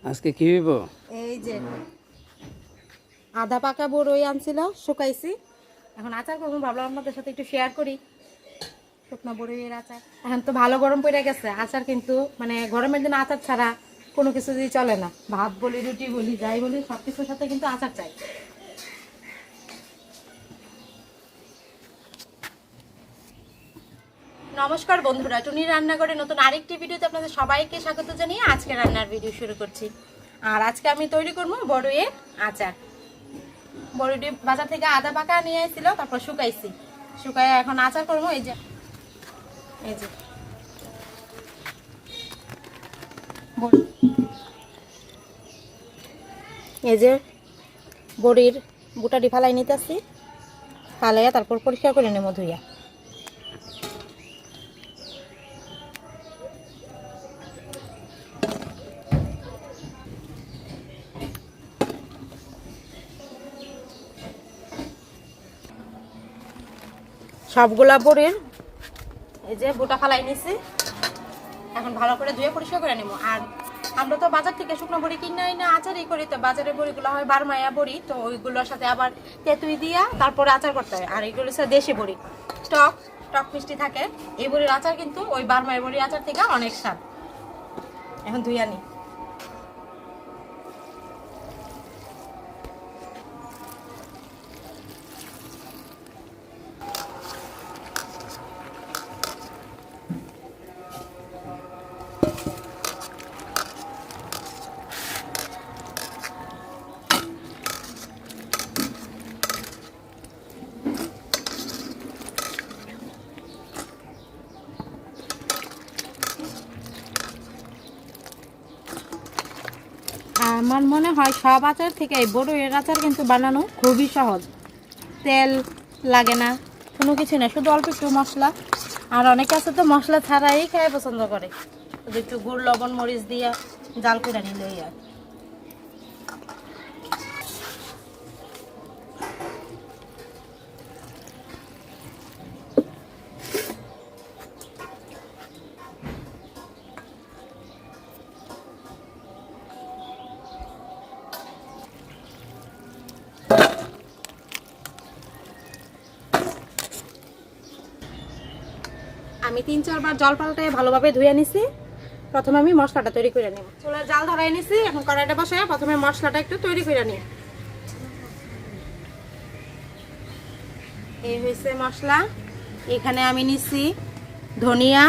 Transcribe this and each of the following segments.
আজকে কি হইব? এই যে আধা পাকা বড়ই আনছিল, শুকাইছি। এখন আচার করবো, ভাবলাম আপনাদের সাথে একটু শেয়ার করি শুকনো বড়ইয়ের আচার। এখন তো ভালো গরম পড়ে গেছে, আচার কিন্তু মানে গরমের দিনে আচার ছাড়া কোনো কিছু দিয়ে চলে না। ভাত বলি, রুটি বলি, যাই বলি, সব কিছুর সাথে কিন্তু আচার চাই। নমস্কার বন্ধুরা, টুনি রান্নাঘরে নতুন আরেকটি ভিডিওতে আপনাদের সবাইকে স্বাগত জানিয়ে আজকে রান্নার ভিডিও শুরু করছি। আর আজকে আমি তৈরি করবো বড়ইয়ের আচার। বড়িটি বাজার থেকে আধা পাকা নিয়ে আসছিল, তারপর শুকাইছি, শুকাই এখন আচার করবো। এই যে এই যে বড়ির বুটাটি ফালাই নিতেছি, ফালাইয়া তারপর পরিষ্কার করে নেবো ধুইয়া। সবগুলা বড়ির এই যে বুটা ফালাই নিছি, এখন ভালো করে ধুয়ে পরিষ্কার করে নেবো। আর আমরা তো বাজার থেকে শুকনো বড়ি কিনে না আচারই করি, তো বাজারের বড়িগুলো হয় বারমায়া বড়ি, তো ওইগুলোর সাথে আবার তেঁতুই দিয়া তারপরে আচার করতে হয়। আর এইগুলো হচ্ছে দেশি বড়ি, টক টক মিষ্টি থাকে। এই বড়ির আচার কিন্তু ওই বারমায়া বড়ির আচার থেকে অনেক স্বাদ। এখন ধুইয়া নিই। আমার মনে হয় সব আচার থেকে এই বড়ইয়ের আচার কিন্তু বানানো খুবই সহজ। তেল লাগে না, কোনো কিছু না, শুধু অল্প একটু মশলা। আর অনেকে আছে তো মশলা ছাড়াই খেয়ে পছন্দ করে, শুধু একটু গুড় লবণ মরিচ দিয়ে জাল করে নিলেই আর। আমি 3-4 বার জল পাল্টায় ভালোভাবে ধুয়ে নিছি। প্রথমে আমি মশলাটা তৈরি করে নিব। চুলার জাল ধরাই নিছি, এখন কড়াইটা বসায় প্রথমে মশলাটা একটু তৈরি করে নিই। এই হয়েছে মশলা। এখানে আমি নিছি ধনিয়া,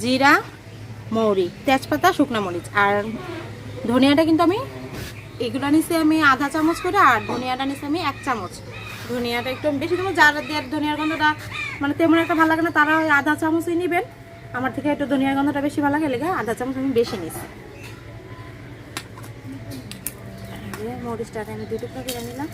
জিরা, মৌরি, তেজপাতা, শুকনো মরিচ। আর ধনিয়াটা কিন্তু আমি এগুলো নিছি আমি আধা চামচ করে, আর ধনিয়াটা নিছি আমি 1 চামচ। ধনিয়াটা একটু বেশি দেবো, যারা দেওয়ার ধনিয়ার গন্ধটা মানে তেমন একটা ভালো লাগে না তারা ওই আধা চামচই নেবেন। আমার থেকে একটু ধনিয়ার গন্ধটা বেশি ভালো লাগে, লেগে আধা চামচ আমি বেশি নিছি। মরিচটা আমি 2 টুকরা করে নিলাম।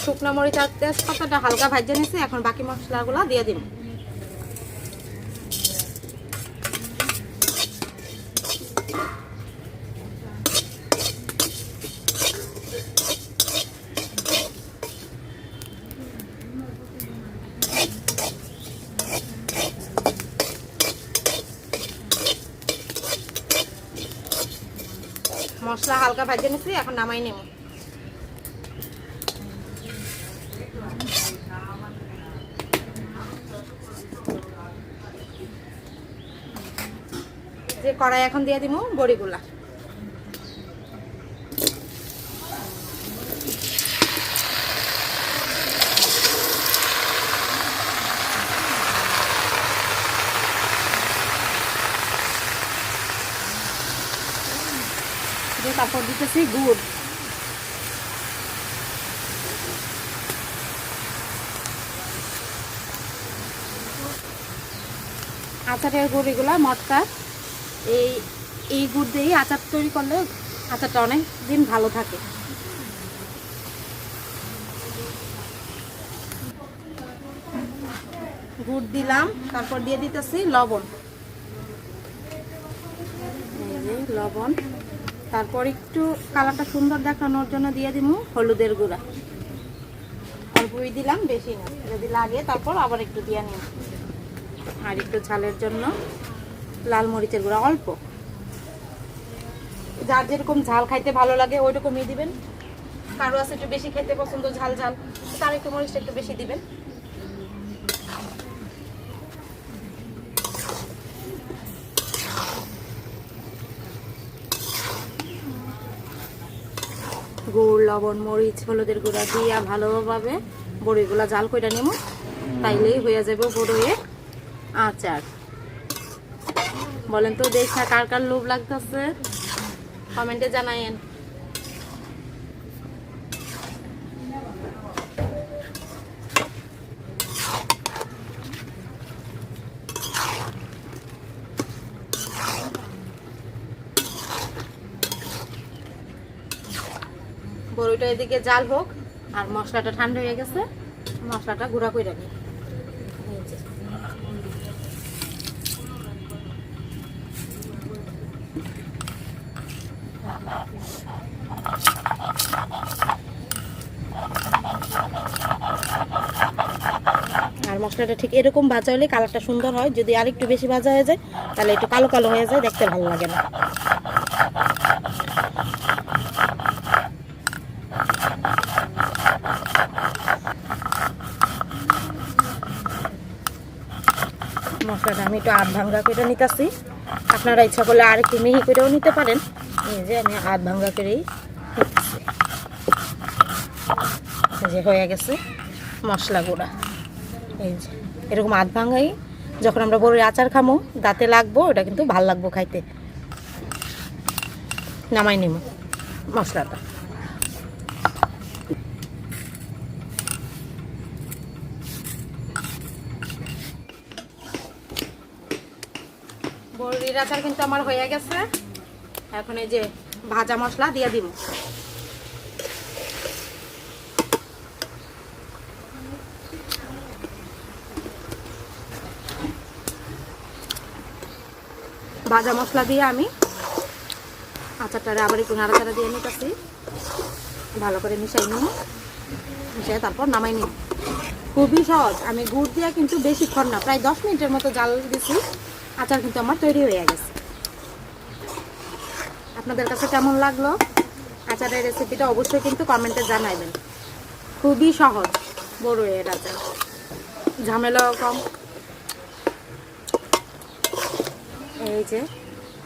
শুকনো মরিচ আর তেজপাতাটা হালকা ভাজে নিছি, এখন বাকি মশলাগুলো দিয়ে দিন। মশলা হালকা ভাজে নিছি, এখন নামাই নেব। যে কড়াই এখন দিয়ে দিব বড়িগুলা। তারপর দিতেছি গুড়। আচারের গুড় এগুলা মটকা, এই গুড় দিয়েই আচার তৈরি করলে আচারটা অনেক দিন ভালো থাকে। গুড় দিলাম, তারপর দিয়ে দিতেছি লবণ। লবণ, তারপর একটু কালারটা সুন্দর দেখানোর জন্য দিয়ে দিব হলুদের গুঁড়া। অল্পই দিলাম, বেশি না, যদি লাগে তারপর আবার একটু দিয়ে নিব। আর একটু ঝালের জন্য লাল মরিচের গুঁড়া অল্প, যার যেরকম ঝাল খাইতে ভালো লাগে ওইরকমই দিবেন। কারো আছে একটু বেশি খেতে পছন্দ ঝাল ঝাল, তার একটু মরিচটা একটু বেশি দিবেন। গুড়, লবণ, মরিচ, হলুদের গুঁড়া দিয়া ভালোভাবে বড়িগুলা জাল কইরা নেব, তাইলেই হয়ে যাবে বড়ইয়ের আচার। বলেন তো দেখা কার কার লোভ লাগতেছে, কমেন্টে জানায়েন। বড়িটা এদিকে জাল হোক আর মশলাটা ঠান্ডা হয়ে গেছে, মশলাটা গুঁড়া করে নিই। আর মশলাটা ঠিক এরকম ভাজা হলে কালারটা সুন্দর হয়, যদি আর একটু বেশি ভাজা হয়ে যায় তাহলে একটু কালো কালো হয়ে যায়, দেখতে ভালো লাগে না। মশলাটা আমি একটু আধ ভাঙ্গা করে নিতেছি, আপনারা ইচ্ছা করলে আর একটু মিহি করেও নিতে পারেন। এই যে আমি আধ ভাঙ্গা করেই যে হয়ে গেছে মশলা গুঁড়া। এই যে এরকম আধ ভাঙ্গাই যখন আমরা বড়ির আচার খামো দাঁতে লাগবো, ওটা কিন্তু ভাল লাগবো খাইতে। নামাই নিব মশলাটা। বড়ির আচার কিন্তু আমার হয়ে গেছে, এখন এই যে ভাজা মশলা দিয়ে দিব। ভাজা মশলা দিয়ে আমি আচারটারে আবার একটু নাড়াচাড়া দিয়ে নিতেছি, ভালো করে মিশাই নিব, মিশিয়ে তারপর নামাই নিব। খুবই সহজ, আমি গুড় দিয়ে কিন্তু বেশিক্ষণ না, প্রায় 10 মিনিটের মতো জাল দিছি, আচার কিন্তু আমার তৈরি হয়ে গেছে। আপনাদের কাছে কেমন লাগলো আচারের রেসিপিটা অবশ্যই কিন্তু কমেন্টে জানাবেন। খুবই সহজ বড়ইয়ের আচার, ঝামেলাও কম। এই যে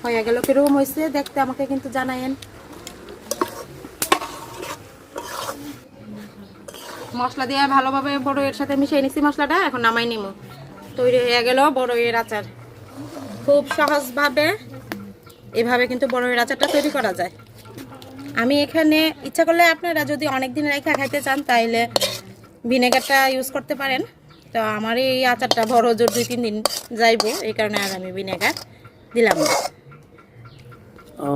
হয়ে গেল, কিরকম হয়েছে দেখতে আমাকে কিন্তু জানায়েন। মশলা দিয়ে ভালোভাবে বড়ইয়ের সাথে মিশিয়ে নিচ্ছি মশলাটা, এখন নামাই নিব। তৈরি হয়ে গেল বড়ইয়ের আচার। খুব সহজভাবে এভাবে কিন্তু বড়ইয়ের আচারটা তৈরি করা যায়। আমি এখানে ইচ্ছা করলে আপনারা যদি অনেক দিন রেখে খাইতে চান তাইলে ভিনেগারটা ইউজ করতে পারেন। তো আমার এই আচারটা বড় জোর 2-3 দিন যাইব, এই কারণে আর আমি ভিনেগার দিলাম না। ও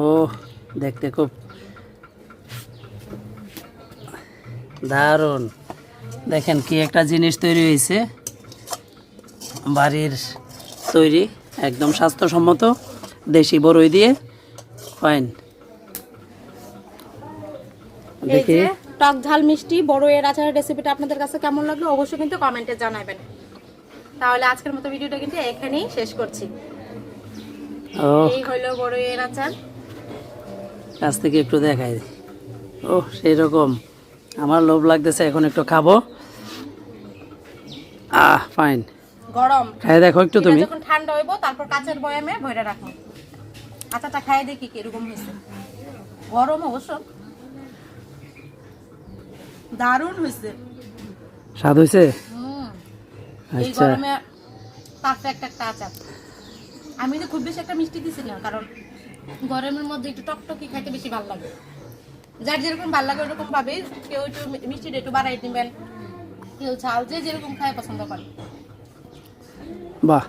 দেখতে খুব দারুণ, দেখেন কি একটা জিনিস তৈরি হয়েছে, বাড়ির তৈরি, একদম স্বাস্থ্যসম্মত দেশি বড়ই দিয়ে। ফাইন, এই যে টক ঝাল মিষ্টি বড়ইয়ের আচারের রেসিপিটা আপনাদের কাছে কেমন লাগলো অবশ্যই কিন্তু কমেন্টে জানাবেন। তাহলে আজকের মতো ভিডিওটা কিন্তু এখানেই শেষ করছি। এই হলো বড়ইয়ের আচার, কাছ থেকে একটু দেখাই। ও সেই রকম, আমার লোভ লাগতেছে, এখন একটু খাবো। ফাইন, গরম খাই দেখো একটু তুমি। যখন ঠান্ডা হইব তারপর কাঁচের বয়ামে ভরে রাখো। আচারটা খাই দেখি কি এরকম হয়েছে। গরম অবশ্য, দারুণ হয়েছে। স্বাদ হয়েছে? এই গরমে পারফেক্ট একটা আচার। আমি তো খুব বেশি একটা মিষ্টি দিছি না, কারণ গরমের মধ্যে একটু টকটকি খাইতে বেশি ভালো লাগে। যার যেরকম ভালো লাগে ওরকম ভাবে, কেউ একটু মিষ্টিটা একটু বাড়াই দিবেন, কেউ ঝাল, যে যেরকম খায় পছন্দ করে। বাহ।